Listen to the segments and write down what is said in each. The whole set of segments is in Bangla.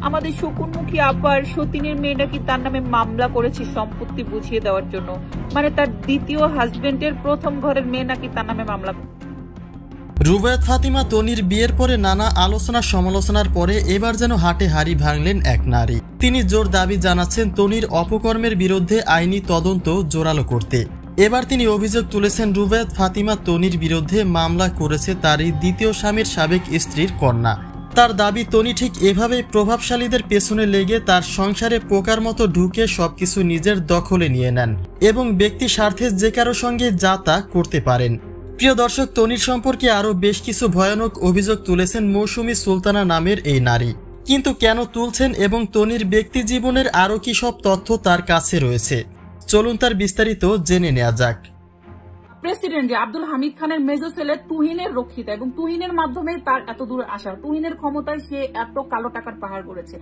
আমাদের শকুনমুখী আপার সতীনের মেয়েটা কি তার নামে মামলা করেছে সম্পত্তি বুঝিয়ে দেওয়ার জন্য, মানে তার দ্বিতীয় হাজবেন্ডের প্রথম ঘরের মেয়ে নাকি তার নামে মামলা। রুবায়েত ফাতিমা তনির বিয়ের পরে নানা আলোচনা সমালোচনার পরে এবার যেন হাটে হাড়ি ভাঙলেন এক নারী। তিনি জোর দাবি জানাচ্ছেন তনির অপকর্মের বিরুদ্ধে আইনি তদন্ত জোরালো করতে। এবার তিনি অভিযোগ তুলেছেন রুবায়েত ফাতিমা তনির বিরুদ্ধে মামলা করেছে তারই দ্বিতীয় স্বামীর সাবেক স্ত্রীর কন্যা। তার দাবি তনি ঠিক এভাবেই প্রভাবশালীদের পেছনে লেগে তার সংসারে পোকার মতো ঢুকে সবকিছু নিজের দখলে নিয়ে নেন এবং ব্যক্তি স্বার্থে যে কারো সঙ্গে যা তা করতে পারেন। প্রিয় দর্শক, তনির সম্পর্কে আরও বেশ কিছু ভয়ানক অভিযোগ তুলেছেন মৌসুমী সুলতানা নামের এই নারী। কিন্তু কেন তুলছেন এবং তনির ব্যক্তি জীবনের আরও কি সব তথ্য তার কাছে রয়েছে, চলুন তার বিস্তারিত জেনে নেওয়া যাক। প্রেসিডেন্ট যে আব্দুল হামিদ খানের মেজো ছেলে তুহিনের রক্ষিতা এবং তুহিনের মাধ্যমে তার এত দূর আসা, তুহিনের ক্ষমতায় সে এত কালো টাকার পাহাড় করেছে।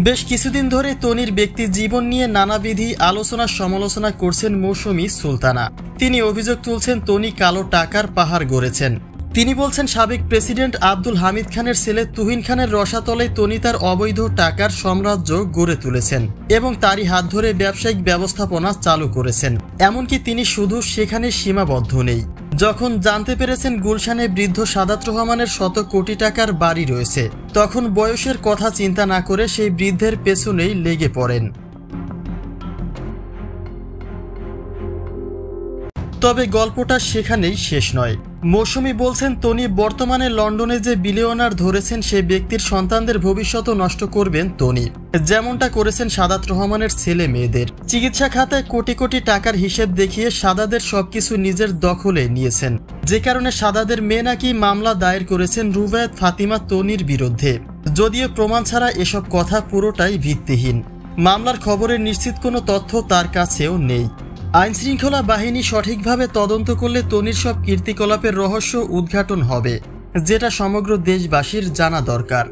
বেশ কিছুদিন ধরে তনির ব্যক্তি জীবন নিয়ে নানাবিধি আলোচনা সমালোচনা করছেন মৌসুমী সুলতানা। তিনি অভিযোগ তুলছেন তনি কালো টাকার পাহাড় গড়েছেন। তিনি বলছেন সাবেক প্রেসিডেন্ট আব্দুল হামিদ খানের ছেলে তুহিন খানের রসাতলে তনি তার অবৈধ টাকার সাম্রাজ্য গড়ে তুলেছেন এবং তারই হাত ধরে ব্যবসায়িক ব্যবস্থাপনা চালু করেছেন। এমনকি তিনি শুধু সেখানে সীমাবদ্ধ নেই। যখন জানতে পেরেছেন গুলশানে বৃদ্ধ সাদাত রহমানের শত কোটি টাকার বাড়ি রয়েছে, তখন বয়সের কথা চিন্তা না করে সেই বৃদ্ধের পেছনেই লেগে পড়েন। তবে গল্পটা সেখানেই শেষ নয়। মৌসুমী বলছেন তনি বর্তমানে লন্ডনে যে বিলিয়নার ধরেছেন সে ব্যক্তির সন্তানদের ভবিষ্যৎ নষ্ট করবেন তনি, যেমনটা করেছেন সাদাত রহমানের ছেলে মেয়েদের। চিকিৎসা খাতায় কোটি কোটি টাকার হিসেব দেখিয়ে সাদাদের সবকিছু নিজের দখলে নিয়েছেন, যে কারণে সাদাদের মেয়ে নাকি মামলা দায়ের করেছেন রুবায়েত ফাতিমা তনির বিরুদ্ধে। যদিও প্রমাণ ছাড়া এসব কথা পুরোটাই ভিত্তিহীন। মামলার খবরের নিশ্চিত কোনো তথ্য তার কাছেও নেই। আইনশৃঙ্খলা বাহিনী সঠিকভাবে তদন্ত করলে তনির সব কীর্তিকলাপের রহস্য উদ্ঘাটন হবে, যেটা সমগ্র দেশবাসীর জানা দরকার।